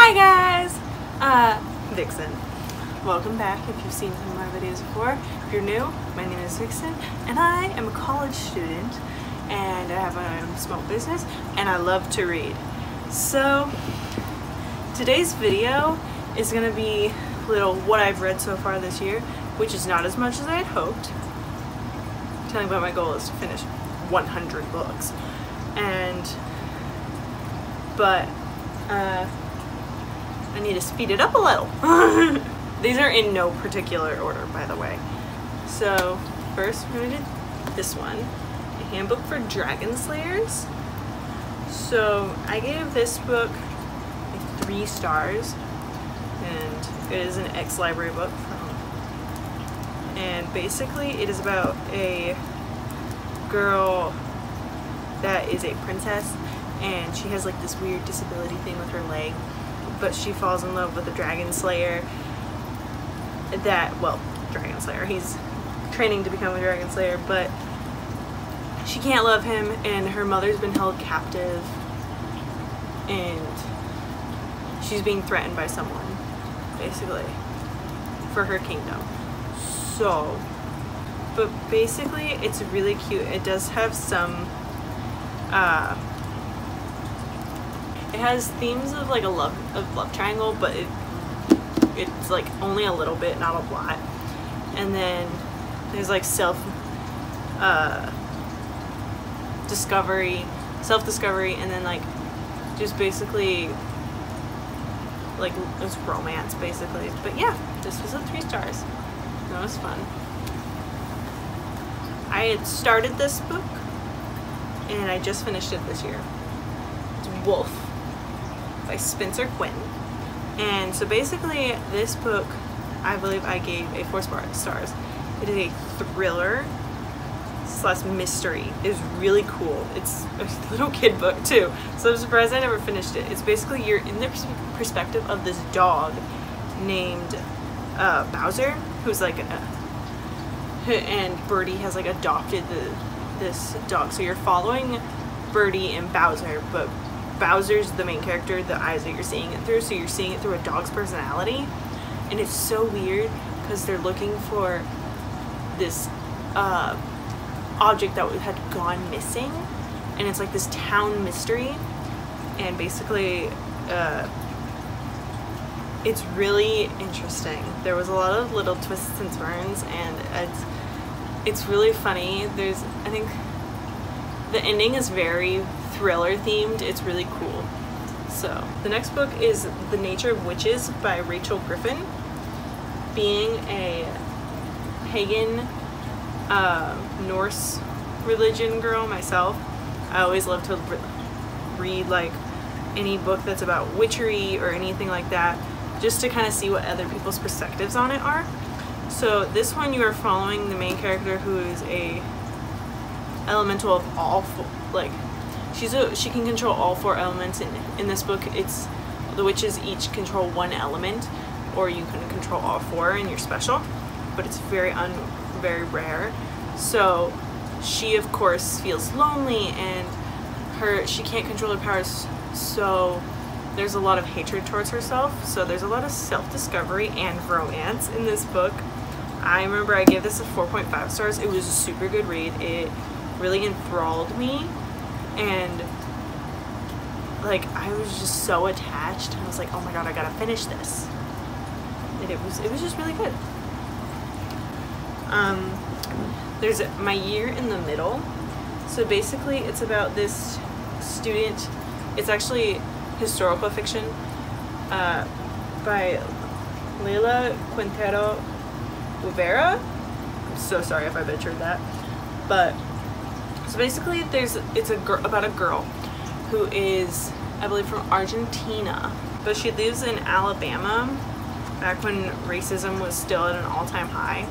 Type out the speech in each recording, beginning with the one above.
Hi guys! Vixen. Welcome back if you've seen some of my videos before. If you're new, my name is Vixen and I am a college student and I have my own small business and I love to read. So today's video is going to be little what I've read so far this year, which is not as much as I had hoped. I'm telling you what my goal is to finish 100 books. But I need to speed it up a little. These are in no particular order, by the way. So first we're gonna do this one, a handbook for dragon slayers. So I gave this book 3 stars, and it is an ex-library book and basically it is about a girl that is a princess and she has like this weird disability thing with her leg, but she falls in love with a dragon slayer dragon slayer, he's training to become a dragon slayer, but she can't love him and her mother's been held captive and she's being threatened by someone basically for her kingdom. So but basically it's really cute. It does have some it has themes of like a love triangle, but it's like only a little bit, not a lot. And then there's like self-discovery, and then like just basically like it's romance basically. But yeah, this was a 3 stars. That was fun. I had started this book and I just finished it this year. It's Wolf by Spencer Quinn. And so basically this book, I believe I gave a 4 stars. It is a thriller / mystery. It is really cool. It's a little kid book too, so I'm surprised I never finished it. It's basically you're in the perspective of this dog named Bowser, who's like and Birdie has like adopted this dog. So you're following Birdie and Bowser, but Bowser's the main character, the eyes that you're seeing it through, so you're seeing it through a dog's personality. And it's so weird because they're looking for this object that had gone missing, and it's like this town mystery, and basically it's really interesting. There was a lot of little twists and turns, and it's really funny. I think the ending is very thriller themed. It's really cool. So the next book is The Nature of Witches by Rachel Griffin. Being a pagan Norse religion girl myself, I always love to read like any book that's about witchery or anything like that, just to kind of see what other people's perspectives on it are. So this one you are following the main character, who is a elemental of all she can control all 4 elements. In this book, it's the witches each control 1 element, or you can control all 4 and you're special, but it's very rare. So she of course feels lonely and she can't control her powers, so there's a lot of hatred towards herself. So there's a lot of self-discovery and romance in this book. I remember I gave this a 4.5 stars. It was a super good read. It really enthralled me, and like I was just so attached, and I was like, oh my god, I gotta finish this. And it was just really good. There's My Year in the Middle. So basically it's about this student. It's actually historical fiction by Leila Quintero Rivera. I'm so sorry if I butchered that, but so basically it's about a girl who is, I believe, from Argentina, but she lives in Alabama back when racism was still at an all-time high,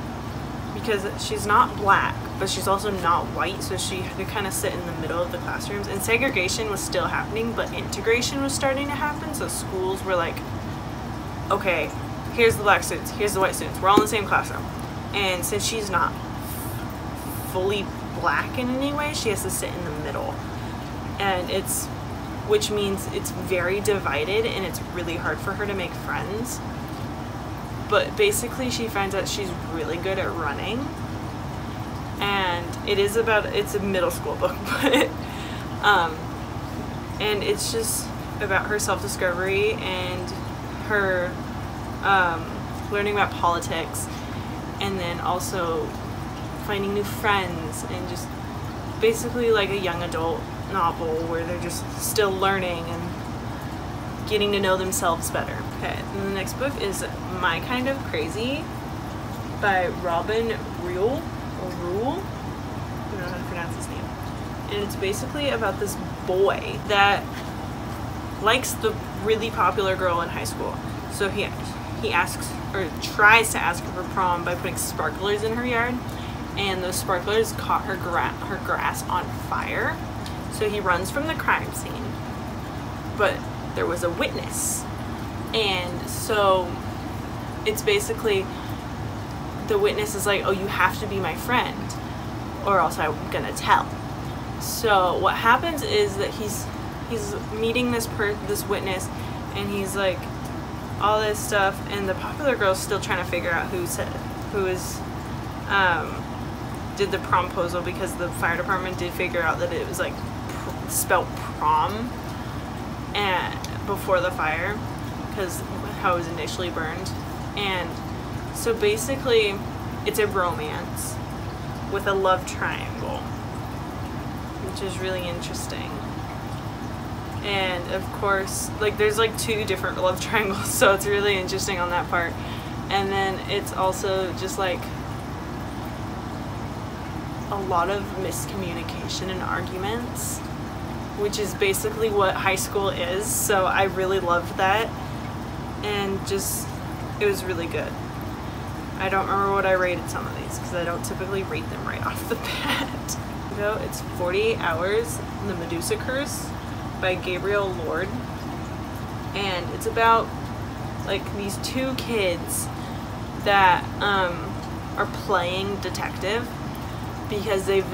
because she's not black but she's also not white, so she could kind of sit in the middle of the classrooms, and segregation was still happening but integration was starting to happen. So schools were like, okay, here's the black students, here's the white students, we're all in the same classroom. And since she's not fully black in any way, she has to sit in the middle, and it's which means it's very divided and it's really hard for her to make friends. But basically she finds out she's really good at running, and it's a middle school book, but and it's just about her self-discovery and her learning about politics, and then also finding new friends, and just basically like a young adult novel where they're just still learning and getting to know themselves better. Okay, and the next book is My Kind of Crazy by Robin Rule. I don't know how to pronounce his name. And it's basically about this boy that likes the really popular girl in high school. So he asks, or tries to ask her for prom by putting sparklers in her yard, and those sparklers caught her grass on fire. So he runs from the crime scene, but there was a witness, and so it's basically the witness is like, oh, you have to be my friend or else I'm gonna tell. So what happens is that he's meeting this witness, and he's like all this stuff, and the popular girl's still trying to figure out who did the promposal, because the fire department did figure out that it was like spelled prom and before the fire, because how it was initially burned. And so basically it's a romance with a love triangle, which is really interesting. And of course, like, there's like 2 different love triangles, so it's really interesting on that part. And then it's also just like a lot of miscommunication and arguments, which is basically what high school is. So I really loved that, and just, it was really good. I don't remember what I rated some of these because I don't typically rate them right off the bat. So it's 48 Hours, The Medusa Curse by Gabrielle Lord, and it's about like these 2 kids that are playing detective because they've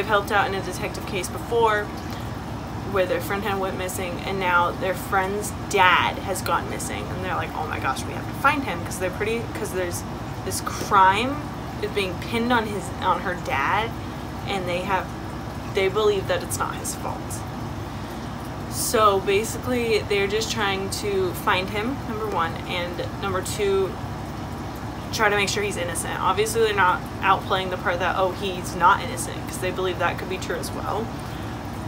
helped out in a detective case before where their friend had went missing, and now their friend's dad has gone missing, and they're like, oh my gosh, we have to find him, because there's this crime is being pinned on her dad, and they believe that it's not his fault. So basically they're just trying to find him, number 1, and number 2, try to make sure he's innocent. Obviously they're not outplaying the part that, oh, he's not innocent, because they believe that could be true as well,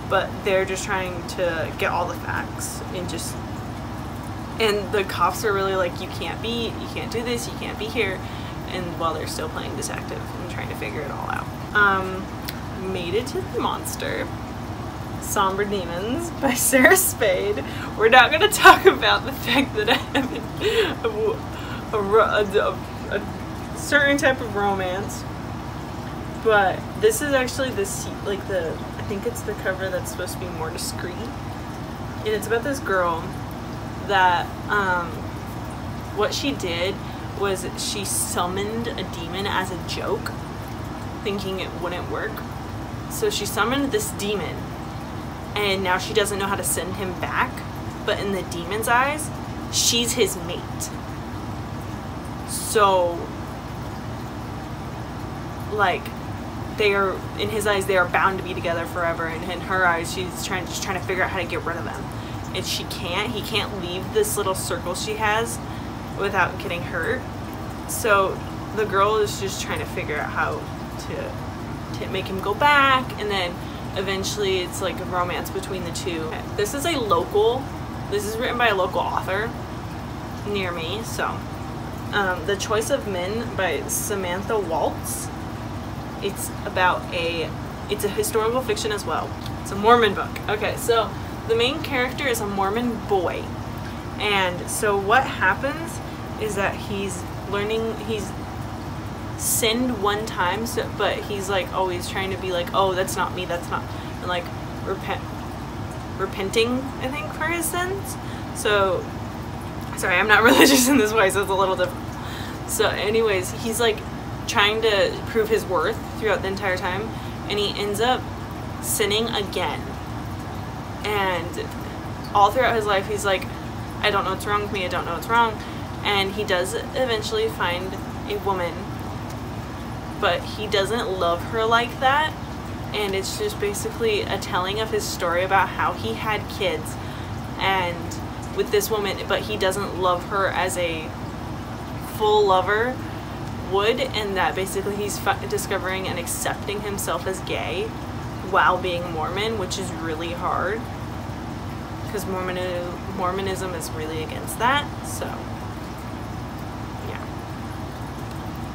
but they're just trying to get all the facts, and the cops are really like, you can't do this, you can't be here, and while they're still playing detective and trying to figure it all out. Made It to the Monster, Somber Demons by Sarah Spade. We're not going to talk about the fact that I have a certain type of romance, but this is actually I think it's the cover that's supposed to be more discreet, and it's about this girl that what she did was she summoned a demon as a joke, thinking it wouldn't work. So she summoned this demon, and now she doesn't know how to send him back, but in the demon's eyes, she's his mate. So, like, in his eyes, they are bound to be together forever, and in her eyes, she's just trying to figure out how to get rid of them. And he can't leave this little circle she has without getting hurt. So the girl is just trying to figure out how to make him go back, and then eventually it's like a romance between the 2. This is written by a local author near me. So The Choice of Men by Samantha Waltz. It's a historical fiction as well. It's a Mormon book. Okay, so the main character is a Mormon boy, and so what happens is that he's sinned one time, but he's like always trying to be like, oh, that's not me, and like repenting, I think, for his sins. So sorry, I'm not religious in this way, so it's a little different. So anyways, he's like trying to prove his worth throughout the entire time, and he ends up sinning again, and all throughout his life he's like, I don't know what's wrong with me, I don't know what's wrong. And he does eventually find a woman, but he doesn't love her like that. And it's just basically a telling of his story about how he had kids and with this woman, but he doesn't love her as a full lover would, and that basically he's discovering and accepting himself as gay while being Mormon, which is really hard because Mormonism is really against that. So yeah,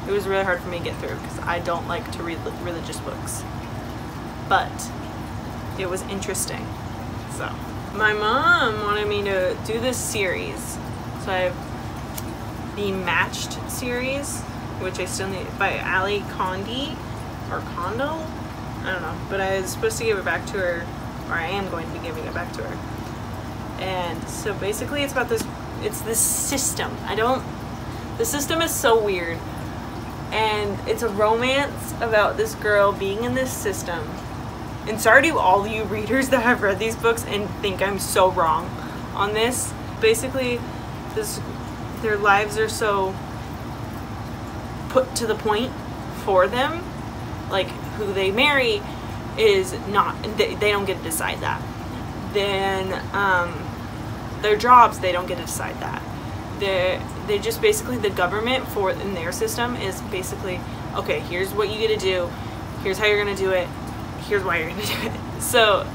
it was really hard for me to get through because I don't like to read religious books, but it was interesting. So my mom wanted me to do this series, so I have the Matched series, which I still need, by Ali Condi or Condo, I don't know, but I was supposed to give it back to her, or I am going to be giving it back to her. And so basically it's about this, it's this system. The system is so weird, and it's a romance about this girl being in this system. And sorry to all you readers that have read these books and think I'm so wrong on this. Basically, their lives are so put to the point for them. Like, who they marry is not, they don't get to decide that. Then their jobs, they don't get to decide that. They just basically, the government for in their system is basically, okay, here's what you get to do, here's how you're gonna do it, here's why you're gonna do it. So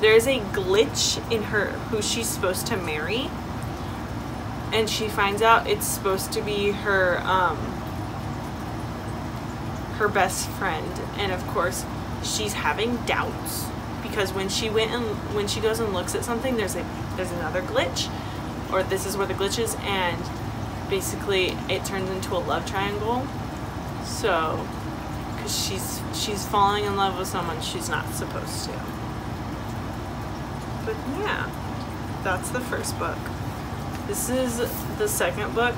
there's a glitch in her who she's supposed to marry, and she finds out it's supposed to be her her best friend. And of course she's having doubts because when she goes and looks at something, there's another glitch, or this is where the glitch is, and basically it turns into a love triangle. So she's falling in love with someone she's not supposed to. But yeah, that's the first book. This is the second book.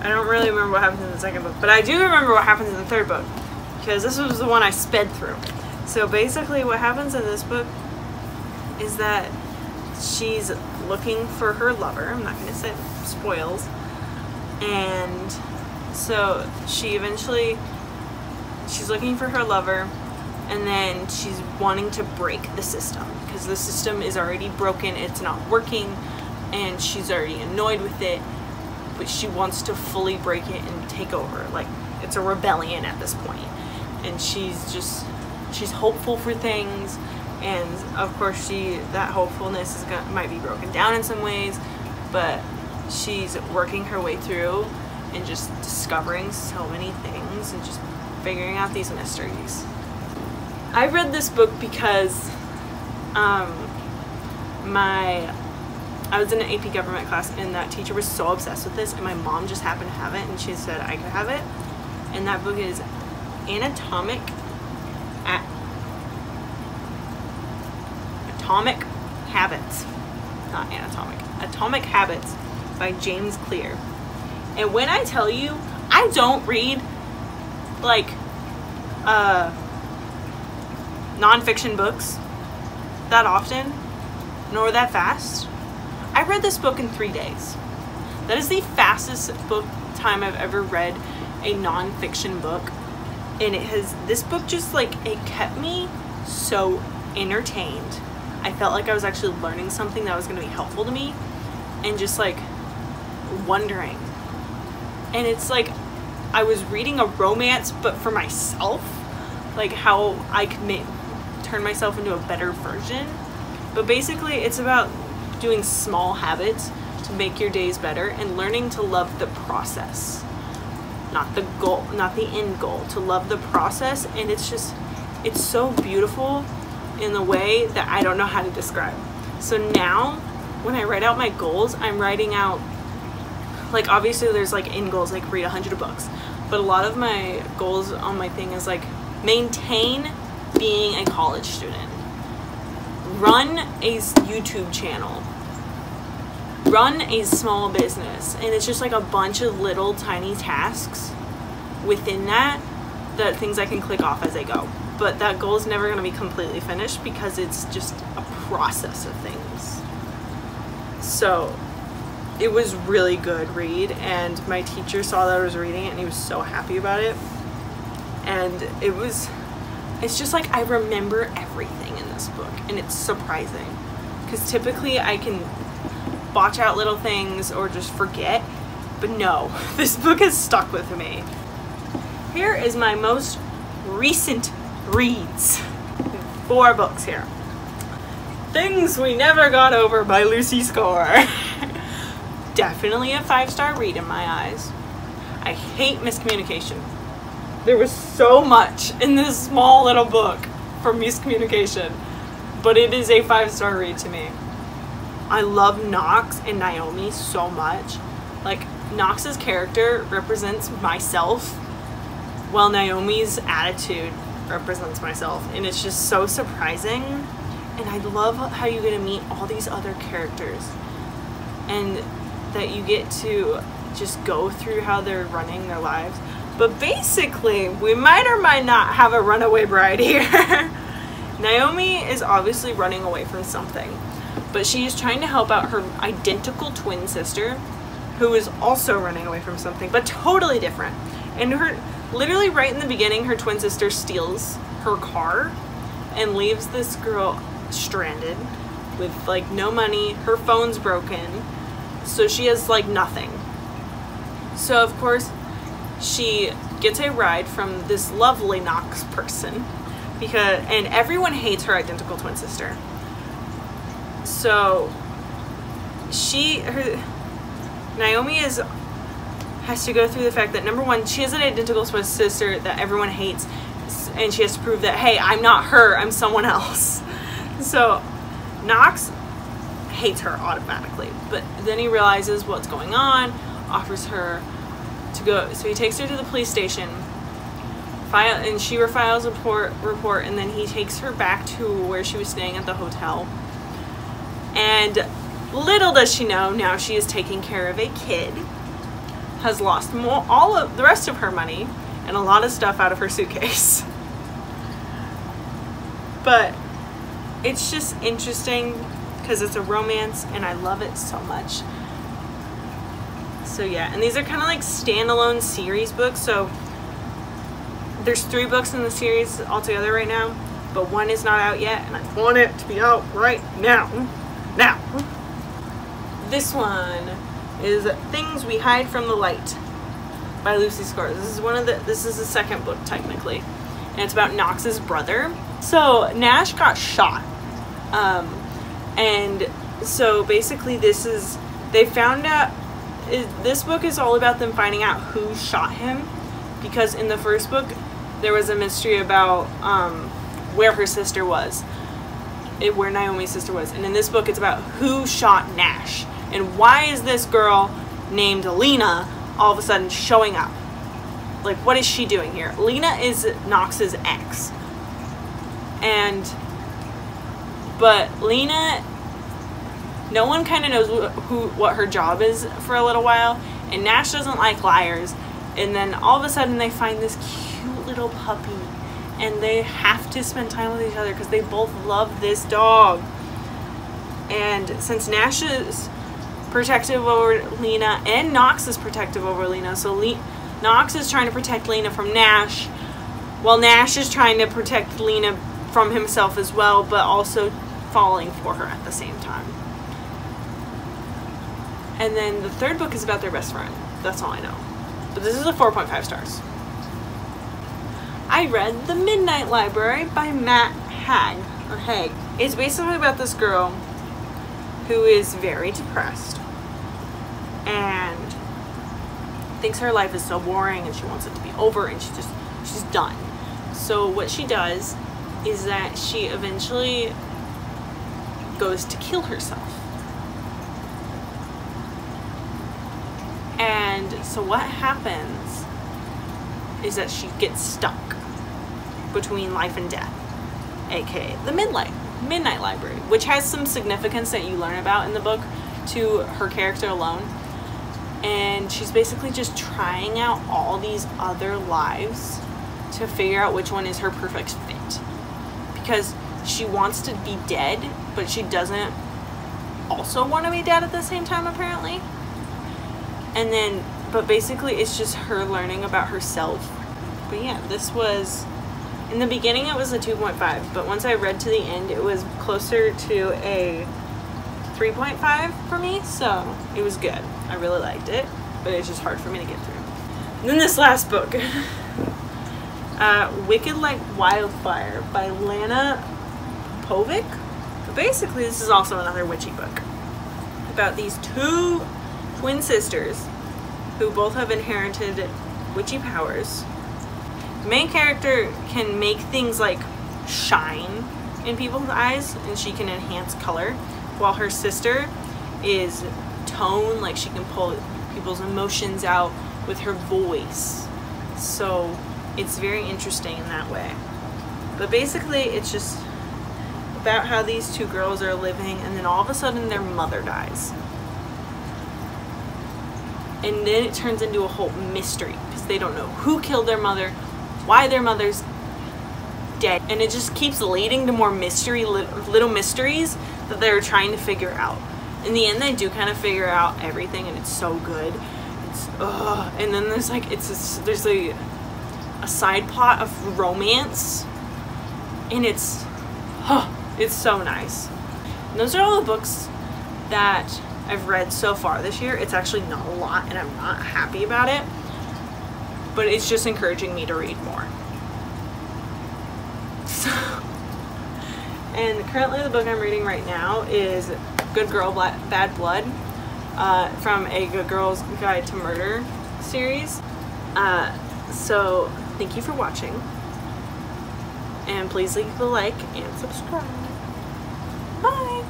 I don't really remember what happens in the second book, but I do remember what happens in the third book because this was the one I sped through. So basically what happens in this book is that she's looking for her lover. I'm not going to say spoils. And so she's looking for her lover, and then she's wanting to break the system because the system is already broken, it's not working, and she's already annoyed with it, but she wants to fully break it and take over. Like, it's a rebellion at this point. And she's hopeful for things, and of course that hopefulness might be broken down in some ways, but she's working her way through and just discovering so many things and just figuring out these mysteries. I read this book because I was in an AP government class, and that teacher was so obsessed with this, and my mom just happened to have it, and she said I could have it. And that book is Atomic Habits. Not Anatomic. Atomic Habits by James Clear. And when I tell you, I don't read like nonfiction books that often, nor that fast. I read this book in 3 days. That is the fastest time I've ever read a nonfiction book. And this book just like, it kept me so entertained. I felt like I was actually learning something that was going to be helpful to me, and just like wondering. And it's like I was reading a romance, but for myself, like how I could turn myself into a better version. But basically it's about doing small habits to make your days better, and learning to love the process, not the goal, not the end goal, to love the process. And it's so beautiful in the way that I don't know how to describe. So now when I write out my goals, I'm writing out, like, obviously there's like end goals, like read 100 books, but a lot of my goals on my thing is like maintain being a college student, run a YouTube channel, run a small business. And it's just like a bunch of little tiny tasks within that things I can click off as I go. But that goal is never going to be completely finished because it's just a process of things. So it was really good read, and my teacher saw that I was reading it and he was so happy about it. And it's just like I remember everything in this book, and it's surprising because typically I can botch out little things or just forget, but no, this book has stuck with me. Here is my most recent reads. 4 books here. Things We Never Got Over by Lucy Score. Definitely a 5-star read in my eyes. I hate miscommunication. There was so much in this small little book for miscommunication, but it is a 5-star read to me. I love Knox and Naomi so much. Like, Knox's character represents myself, while Naomi's attitude represents myself, and it's just so surprising. And I love how you get to meet all these other characters, and that you get to just go through how they're running their lives. But basically, we might or might not have a runaway bride here. Naomi is obviously running away from something, but she is trying to help out her identical twin sister, who is also running away from something, but totally different. And literally right in the beginning, her twin sister steals her car and leaves this girl stranded with like no money. Her phone's broken, so she has like nothing. So of course she gets a ride from this lovely Knox person, and everyone hates her identical twin sister. So Naomi has to go through the fact that, number one, she has an identical twin sister that everyone hates, and she has to prove that, hey, I'm not her, I'm someone else. So Knox hates her automatically, but then he realizes what's going on, offers her to go, so he takes her to the police station, and she files a report, and then he takes her back to where she was staying at the hotel. And little does she know, now she is taking care of a kid, has lost all of the rest of her money, and a lot of stuff out of her suitcase. But it's just interesting because it's a romance, and I love it so much. So yeah, and these are kind of like standalone series books. So there's 3 books in the series altogether right now, but 1 is not out yet, and I want it to be out right now. Now, this one is Things We Hide from the Light by Lucy Score. This is the second book technically, and it's about Knox's brother. So Nash got shot, and so basically they found out. This book is all about them finding out who shot him, because in the first book there was a mystery about where her sister was, where Naomi's sister was, and in this book it's about who shot Nash, and why is this girl named Lena all of a sudden showing up? Like, what is she doing here? Lena is Knox's ex, but Lena, no one kind of knows what her job is for a little while, and Nash doesn't like liars, and then all of a sudden they find this cute little puppy, and they have to spend time with each other because they both love this dog. And since Nash is protective over Lena, and Knox is protective over Lena, so Knox is trying to protect Lena from Nash, while Nash is trying to protect Lena from himself as well, but also falling for her at the same time. And then the third book is about their best friend. That's all I know. But this is a 4.5 stars. I read The Midnight Library by Matt Haig. It's basically about this girl who is very depressed and thinks her life is so boring and she wants it to be over, and she's done. So what she does is that she eventually goes to kill herself. And so what happens is that she gets stuck between life and death, aka the Midnight Library, which has some significance that you learn about in the book to her character alone. And she's basically just trying out all these other lives to figure out which one is her perfect fit, because she wants to be dead, but she doesn't also want to be dead at the same time, apparently. And then, but basically it's just her learning about herself. But yeah, this was, in the beginning it was a 2.5, but once I read to the end it was closer to a 3.5 for me, so it was good. I really liked it, but it's just hard for me to get through. And then this last book, Wicked Like Wildfire by Lana Popovic. But basically this is also another witchy book about these two twin sisters who both have inherited witchy powers. The main character can make things like shine in people's eyes, and she can enhance color, while her sister is tone, like she can pull people's emotions out with her voice. So it's very interesting in that way. But basically it's just about how these two girls are living, and then all of a sudden their mother dies. And then it turns into a whole mystery because they don't know who killed their mother, why their mother's dead, and it just keeps leading to more mystery, little mysteries that they're trying to figure out. In the end they do kind of figure out everything, and it's so good. It's and then there's like there's a side plot of romance, and it's so nice. And those are all the books that I've read so far this year. It's actually not a lot, and I'm not happy about it, but it's just encouraging me to read more. So, and currently the book I'm reading right now is Good Girl, Bad Blood, from a Good Girl's Guide to Murder series. So thank you for watching, and please leave a like and subscribe. Bye!